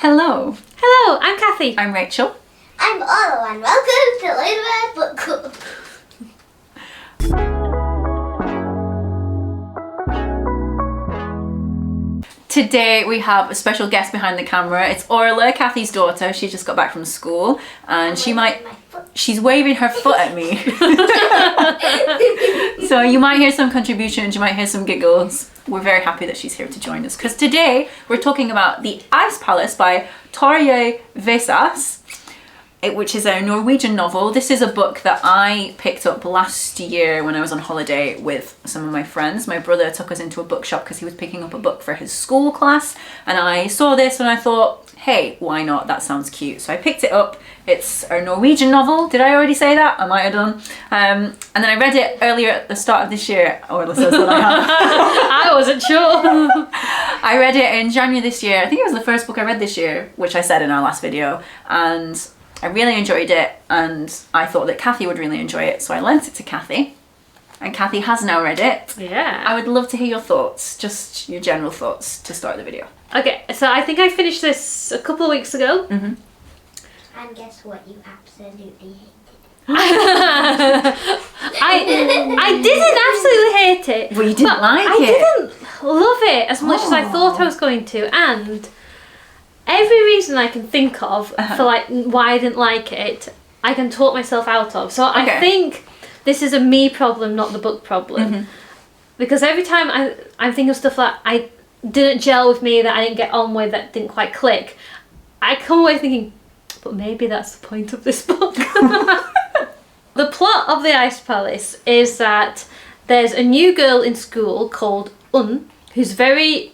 Hello. Hello, I'm Cathy. I'm Rachel. I'm Orla and welcome to Storygraph Book Club. Today we have a special guest behind the camera. It's Orla, Cathy's daughter. She just got back from school and she's waving her foot at me. So you might hear some contributions, you might hear some giggles. We're very happy that she's here to join us because today we're talking about The Ice Palace by Tarjei Vesaas, which is a Norwegian novel. This is a book that I picked up last year when I was on holiday with some of my friends. My brother took us into a bookshop because he was picking up a book for his school class, and I saw this and I thought, hey, why not? That sounds cute. So I picked it up. It's a Norwegian novel. Did I already say that? I might have done. And then I read it earlier at the start of this year. Orla says that I have. I wasn't sure. I read it in January this year. I think it was the first book I read this year, which I said in our last video. And I really enjoyed it, and I thought that Cathy would really enjoy it, so I lent it to Cathy, and Cathy has now read it. Yeah. I would love to hear your thoughts, just your general thoughts to start the video. Okay, so I think I finished this a couple of weeks ago. Mm-hmm. And guess what? You absolutely hated it. I didn't absolutely hate it. Well, you didn't like it. I didn't love it as much as I thought I was going to, and every reason I can think of for like why I didn't like it, I can talk myself out of. So I think this is a me problem, not the book problem. Because every time I'm thinking of stuff that I didn't gel with me, that I didn't get on with, that didn't quite click, I come away thinking, but maybe that's the point of this book. The plot of The Ice Palace is that there's a new girl in school called who's very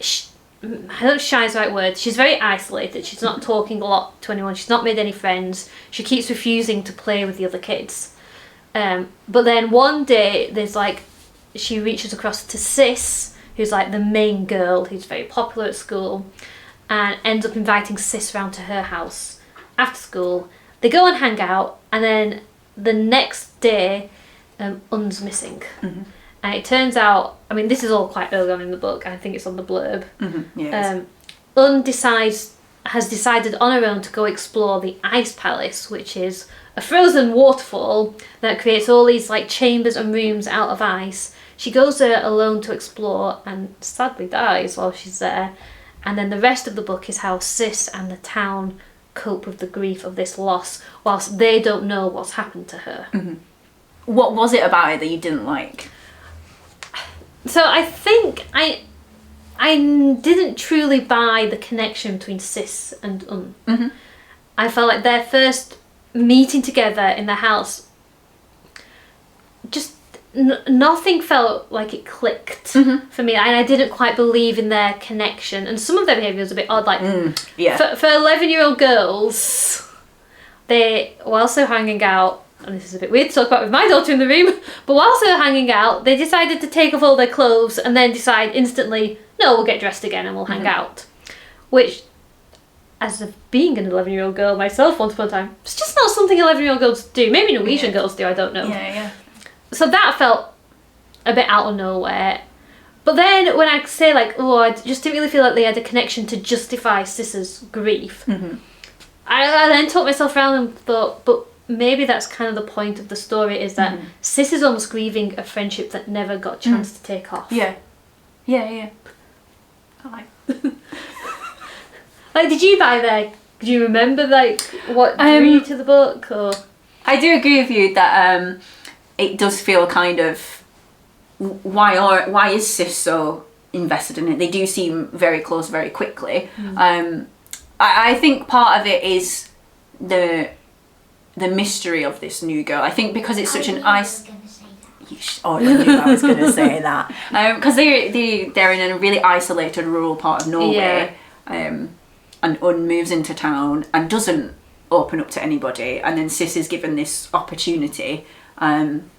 I don't know if shy is the right word. She's very isolated. She's not talking a lot to anyone. She's not made any friends. She keeps refusing to play with the other kids. But then one day, she reaches across to Sis, who's like the main girl, who's very popular at school, and ends up inviting Sis round to her house after school. They go and hang out, and then the next day, Un's missing. Mm-hmm. And it turns out, I mean, this is all quite early on in the book. I think it's on the blurb. Mm-hmm. Yeah, has decided on her own to go explore the Ice Palace, which is a frozen waterfall that creates all these like chambers and rooms out of ice. She goes there alone to explore and sadly dies while she's there. And then the rest of the book is how Sis and the town cope with the grief of this loss, whilst they don't know what's happened to her. Mm-hmm. What was it about it that you didn't like? So I think I didn't truly buy the connection between Sis and Mm-hmm. I felt like their first meeting together in the house, just nothing felt like it clicked for me, and I didn't quite believe in their connection. And some of their behaviour was a bit odd, like for 11-year-old girls, whilst they're hanging out. And this is a bit weird to talk about with my daughter in the room, but whilst they were hanging out, they decided to take off all their clothes and then decide instantly, no, we'll get dressed again and we'll hang out. Which, as being an 11-year-old girl myself once upon a time, it's just not something 11-year-old girls do. Maybe Norwegian girls do, I don't know. Yeah. So that felt a bit out of nowhere. But then when I say I just didn't really feel like they had a connection to justify Sis's grief, I then talked myself around and thought, but maybe that's kind of the point of the story, is that Sis is almost grieving a friendship that never got a chance to take off. Yeah. I like did you buy that? Do you remember what drew you to the book? Or I do agree with you that it does feel kind of why is Sis so invested in it? They do seem very close very quickly. I think part of it is the mystery of this new girl. I think because it's such an ice. Oh, I knew I was going to say that. Because they're in a really isolated rural part of Norway, and moves into town and doesn't open up to anybody, and then Sis is given this opportunity, and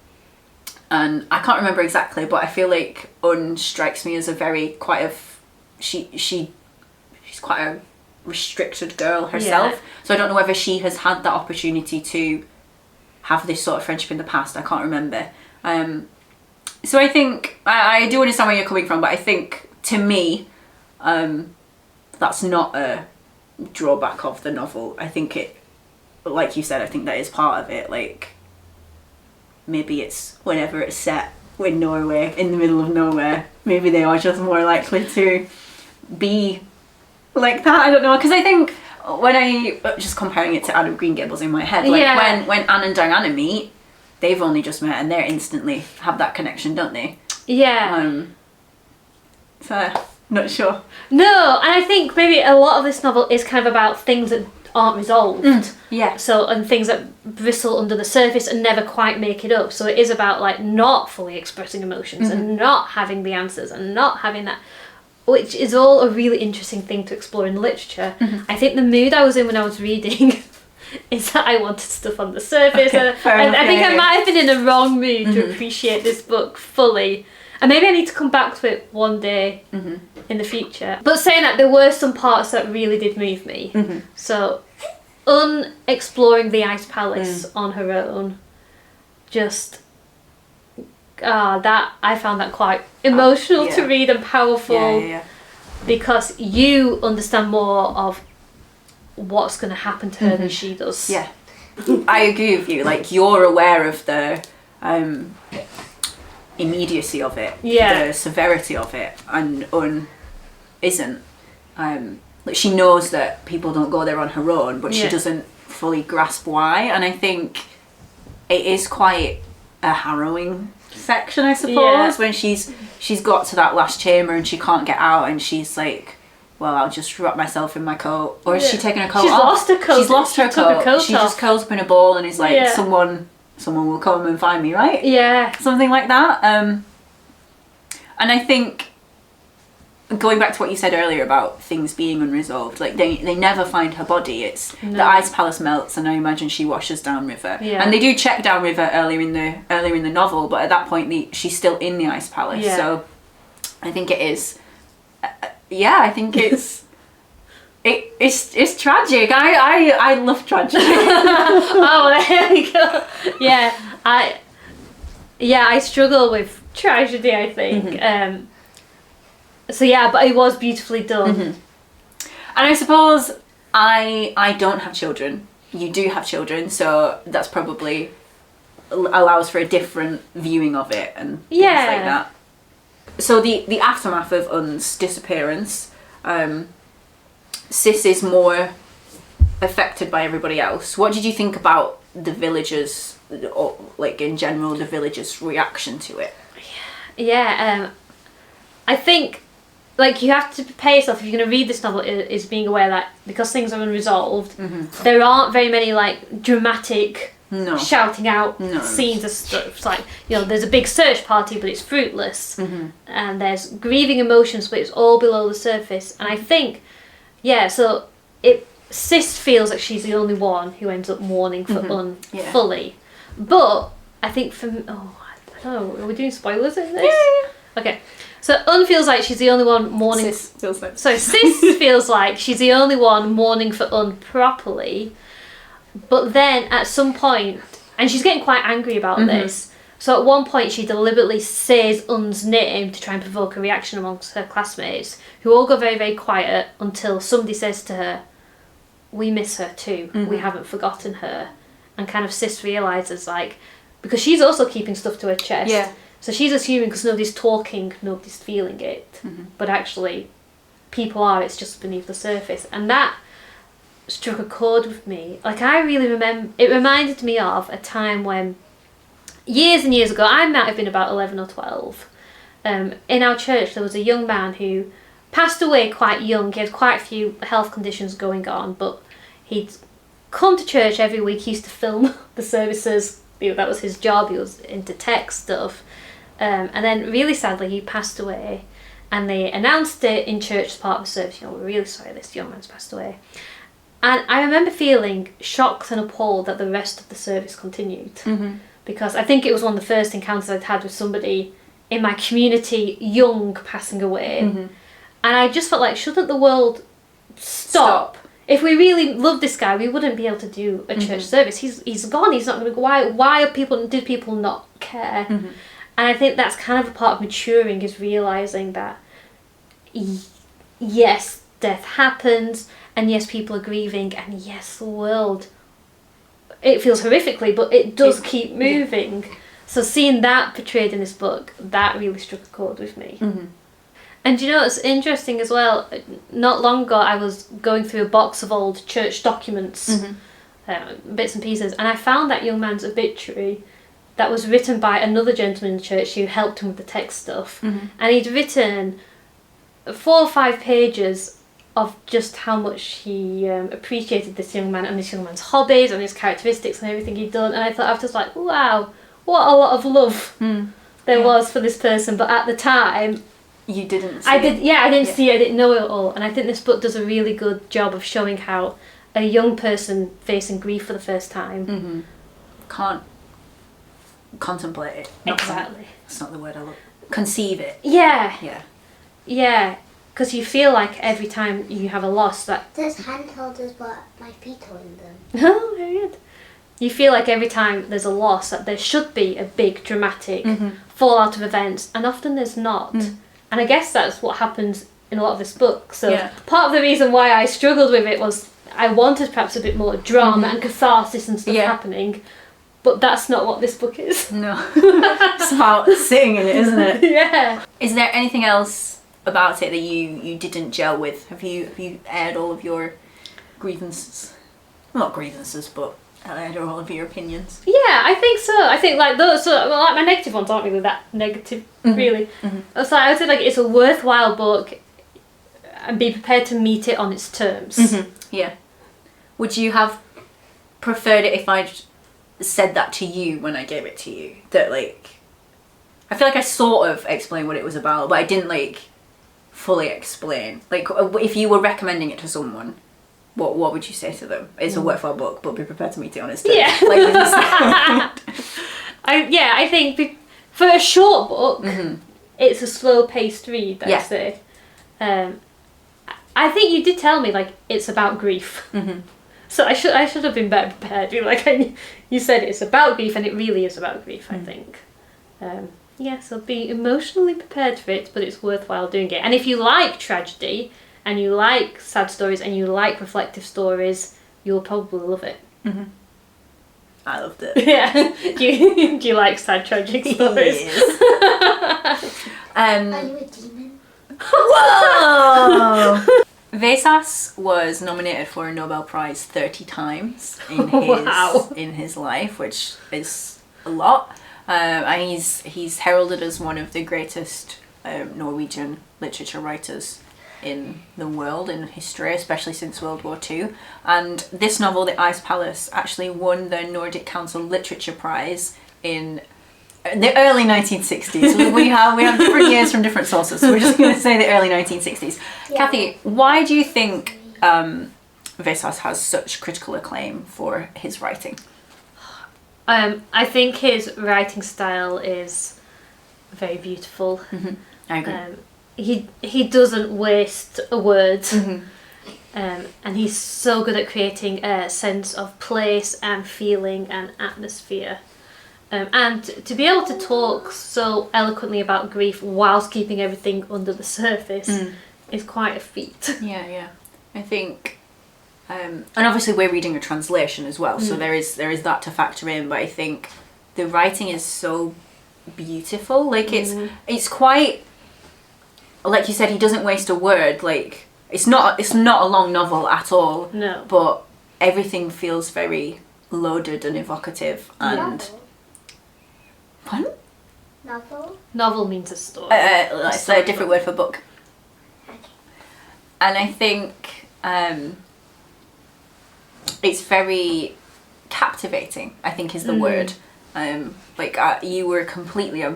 I can't remember exactly, but I feel like strikes me as she's quite a restricted girl herself, so I don't know whether she has had that opportunity to have this sort of friendship in the past. I can't remember. So I think I do understand where you're coming from, but I think to me that's not a drawback of the novel. I think it, like you said, I think that is part of it. Like, maybe it's whenever it's set in Norway, in the middle of nowhere, maybe they are just more likely to be like that. I don't know, because I think when I, just comparing it to Anne of Green Gables in my head, like when Anne and Diana meet, they've only just met and they're instantly have that connection, don't they? Yeah. So, not sure. No, and I think maybe a lot of this novel is kind of about things that aren't resolved. Yeah. So, and things that bristle under the surface and never quite make it up. So it is about like not fully expressing emotions and not having the answers and not having that, which is all a really interesting thing to explore in literature. I think the mood I was in when I was reading is that I wanted stuff on the surface. Okay, and I think I might have been in a wrong mood to appreciate this book fully. And maybe I need to come back to it one day in the future. But saying that, there were some parts that really did move me. So, exploring the Ice Palace on her own, just that I found that quite emotional to read and powerful, because you understand more of what's going to happen to her than she does. Yeah, I agree with you. Like, you're aware of the immediacy of it, the severity of it, and isn't. Like, she knows that people don't go there on her own, but she doesn't fully grasp why. And I think it is quite a harrowing section, I suppose, when she's got to that last chamber and she can't get out, and she's like, well, I'll just wrap myself in my coat. Or is she taking her coat off? She's lost her coat. She's lost her coat. She just curls up in a ball and is like, someone will come and find me, right? Yeah. Something like that. And I think, going back to what you said earlier about things being unresolved, like they never find her body. It's the Ice Palace melts, and I imagine she washes downriver. Yeah. And they do check downriver earlier in the novel, but at that point she's still in the Ice Palace. Yeah. So I think it is. I think it's it's tragic. I love tragedy. Oh, there we go. Yeah, I struggle with tragedy, I think. So yeah, but it was beautifully done. And I suppose I don't have children. You do have children, so that's probably allows for a different viewing of it and things like that. So the aftermath of Un's disappearance, Sis is more affected by everybody else. What did you think about the villagers, or like in general, the villagers' reaction to it? I think, like, you have to prepare yourself, if you're going to read this novel, is being aware that because things are unresolved, there aren't very many like dramatic shouting out scenes and stuff. It's like, you know, there's a big search party but it's fruitless, and there's grieving emotions but it's all below the surface. And I think so Sis feels like she's the only one who ends up mourning for Un fully, but I think I don't know, are we doing spoilers in this? Okay, so Un feels like she's the only one mourning. Sis feels like she's the only one mourning for Un properly. But then at some point, and she's getting quite angry about this, so at one point she deliberately says Un's name to try and provoke a reaction amongst her classmates, who all go very, very quiet until somebody says to her, we miss her too, we haven't forgotten her. And kind of Sis realises, like, because she's also keeping stuff to her chest, so she's assuming because nobody's talking, nobody's feeling it, but actually people are, it's just beneath the surface. And that struck a chord with me. Like, I really remember, it reminded me of a time when, years and years ago, I might have been about 11 or 12, in our church there was a young man who passed away quite young. He had quite a few health conditions going on, but he'd come to church every week. He used to film the services, that was his job, he was into tech stuff, and then really sadly he passed away, and they announced it in church as part of the service, you know, we're really sorry this young man's passed away. And I remember feeling shocked and appalled that the rest of the service continued. Because I think it was one of the first encounters I'd had with somebody in my community, young, passing away. And I just felt like, shouldn't the world stop? If we really loved this guy, we wouldn't be able to do a church service. He's gone, he's not going to go. Why did people not care? And I think that's kind of a part of maturing, is realising that, yes, death happens, and yes, people are grieving, and yes, the world, it feels horrifically, but it does keep moving. Yeah. So seeing that portrayed in this book, that really struck a chord with me. Mm-hmm. And you know, it's interesting as well, not long ago I was going through a box of old church documents, bits and pieces, and I found that young man's obituary that was written by another gentleman in the church who helped him with the text stuff. Mm-hmm. And he'd written 4 or 5 pages of just how much he appreciated this young man and this young man's hobbies and his characteristics and everything he'd done. And I thought, I was just like, wow, what a lot of love there was for this person. But at the time, you didn't see I didn't see it, I didn't know it all. And I think this book does a really good job of showing how a young person facing grief for the first time can't contemplate it. Exactly. That's not the word I look. Conceive it. Yeah. Yeah. Yeah. Because you feel like every time you have a loss that... There's handholders, but my feet are in them. Oh, very good. You feel like every time there's a loss that there should be a big dramatic fallout of events, and often there's not. And I guess that's what happens in a lot of this book. So part of the reason why I struggled with it was I wanted perhaps a bit more drama and catharsis and stuff happening, but that's not what this book is. No. It's about sitting in it, isn't it? Yeah. Is there anything else about it that you didn't gel with? Have you aired all of your grievances? Well, not grievances, but aired all of your opinions? Yeah, I think so. I think like those, like my negative ones aren't really that negative, really. So I would say like it's a worthwhile book, and be prepared to meet it on its terms. Yeah. Would you have preferred it if I'd said that to you when I gave it to you? That like, I feel like I sort of explained what it was about, but I didn't like fully explain. Like, if you were recommending it to someone, what would you say to them? It's a worthwhile book, but be prepared to meet it on its terms. Yeah. Like you said. I think for a short book, it's a slow-paced read, I'd say. I think you did tell me like it's about grief. So I should have been better prepared. You said it's about grief, and it really is about grief. I think. So be emotionally prepared for it, but it's worthwhile doing it. And if you like tragedy, and you like sad stories, and you like reflective stories, you'll probably love it. I loved it. Yeah. Do you like sad tragic stories? Yes. Are you a demon? Whoa! Vesaas was nominated for a Nobel Prize 30 times in his life, which is a lot. And he's heralded as one of the greatest Norwegian literature writers in the world, in history, especially since World War II. And this novel, The Ice Palace, actually won the Nordic Council Literature Prize in the early 1960s. we have different years from different sources, so we're just going to say the early 1960s. Yeah. Cathy, why do you think Vesaas has such critical acclaim for his writing? I think his writing style is very beautiful. I agree. He doesn't waste a word, and he's so good at creating a sense of place and feeling and atmosphere. And to be able to talk so eloquently about grief whilst keeping everything under the surface is quite a feat. Yeah. I think, and obviously we're reading a translation as well, so there is that to factor in. But I think the writing is so beautiful. Like it's quite, like you said, he doesn't waste a word. Like it's not a long novel at all. No. But everything feels very loaded and evocative and. Pardon? Novel? Novel means a story. It's a different word for book. Okay. And I think it's very captivating, I think is the word. You were completely I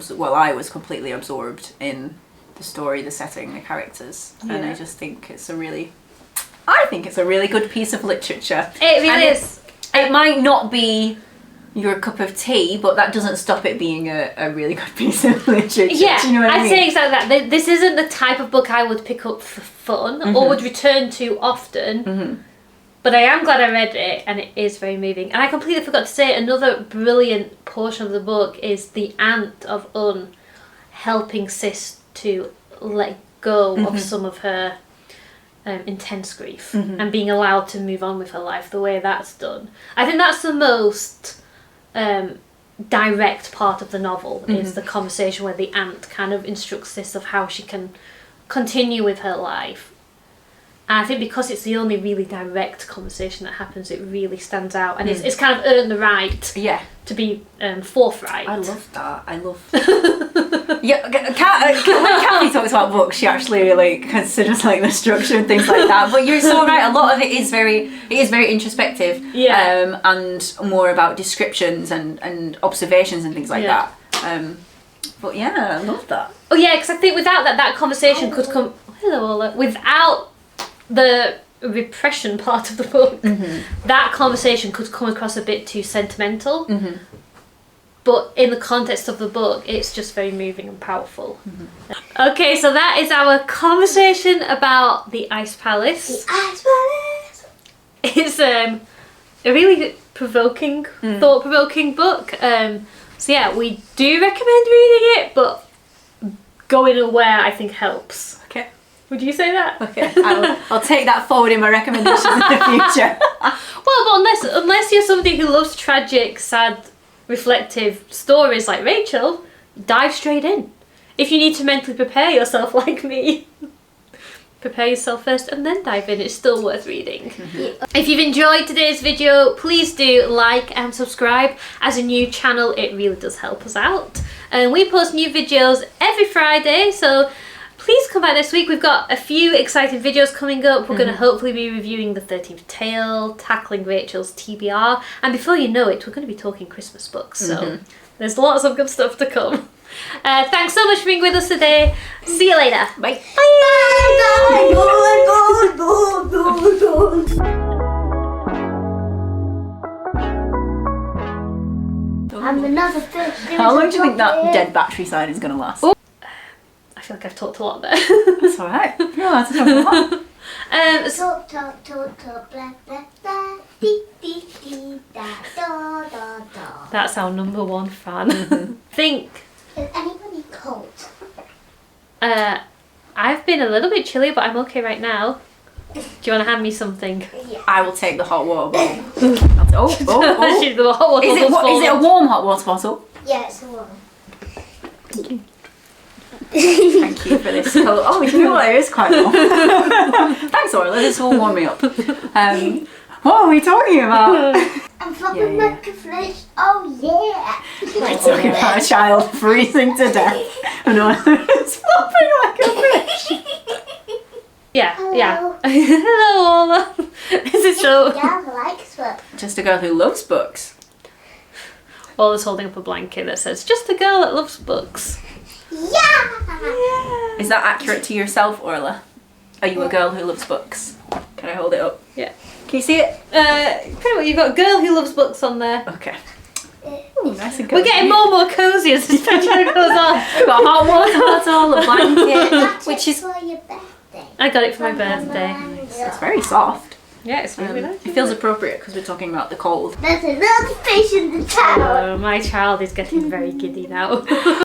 was completely absorbed in the story, the setting, the characters. And I just think it's a really good piece of literature. It really is. It might not be your cup of tea, but that doesn't stop it being a really good piece of literature. Yeah, do you know what I mean? I'd say exactly that. This isn't the type of book I would pick up for fun or would return to often, but I am glad I read it, and it is very moving. And I completely forgot to say, another brilliant portion of the book is the aunt of helping Sis to let go of some of her intense grief and being allowed to move on with her life the way that's done. I think that's the most direct part of the novel, is the conversation where the aunt kind of instructs this of how she can continue with her life. And I think because it's the only really direct conversation that happens, it really stands out, and it's kind of earned the right to be forthright. I love that. I love. Yeah, when Cathy talks about books, she actually like considers like the structure and things like that. But you're so right. A lot of it is very introspective. Yeah. And more about descriptions and observations and things like that. But yeah, I love that. Oh yeah, because I think without that conversation could come. Hello, Orla. Without the repression part of the book, that conversation could come across a bit too sentimental. But in the context of the book, it's just very moving and powerful. Okay, so that is our conversation about The Ice Palace. The Ice Palace! It's a really provoking, thought-provoking book. So yeah, we do recommend reading it, but going aware I think helps. Okay. Would you say that? Okay, I'll take that forward in my recommendations in the future. Well, but unless you're somebody who loves tragic, sad, reflective stories like Rachel, dive straight in. If you need to mentally prepare yourself like me, prepare yourself first and then dive in. It's still worth reading. If you've enjoyed today's video, please do like and subscribe. As a new channel, it really does help us out. And we post new videos every Friday, so please come back this week. We've got a few exciting videos coming up. We're going to hopefully be reviewing The 13th Tale, tackling Rachel's TBR, and before you know it, we're going to be talking Christmas books, so there's lots of good stuff to come. Thanks so much for being with us today. See you later. Bye. I'm another fish. How long do you think that dead battery sign is going to last? I feel like I've talked a lot there. That's alright. You're allowed to talk a lot. Talk, blah, blah, blah, dee, dee, dee, da, da, da, da. That's our #1 fan. Think. Is anybody cold? I've been a little bit chilly, but I'm okay right now. Do you want to hand me something? Yeah. I will take the hot water bottle. Actually, the hot water Is it a warm hot water bottle? Yeah, it's a woman. Thank you for this colour. Oh, you know what? It is quite warm. Thanks, Orla. This will warm me up. What are we talking about? I'm flopping like a fish. Oh yeah. We're talking about a child freezing to death. And Orla's flopping like a fish. Yeah, Hello. yeah. Hello, Orla. This is so. Yeah, I like books. Just a girl who loves books. Orla's holding up a blanket that says, "Just a girl that loves books." Yeah. Is that accurate to yourself, Orla? Are you a girl who loves books? Can I hold it up? Yeah. Can you see it? Pretty much, you've got a girl who loves books on there. Okay. Ooh, nice and We're cozy. getting more and more cozy as this video goes on. We've got a hot water bottle, a blanket, That's which is... for your birthday. I got it for my birthday. It's very soft. Yeah, it's really nice. It feels appropriate because we're talking about the cold. There's another fish in the tower. Oh, my child is getting very giddy now.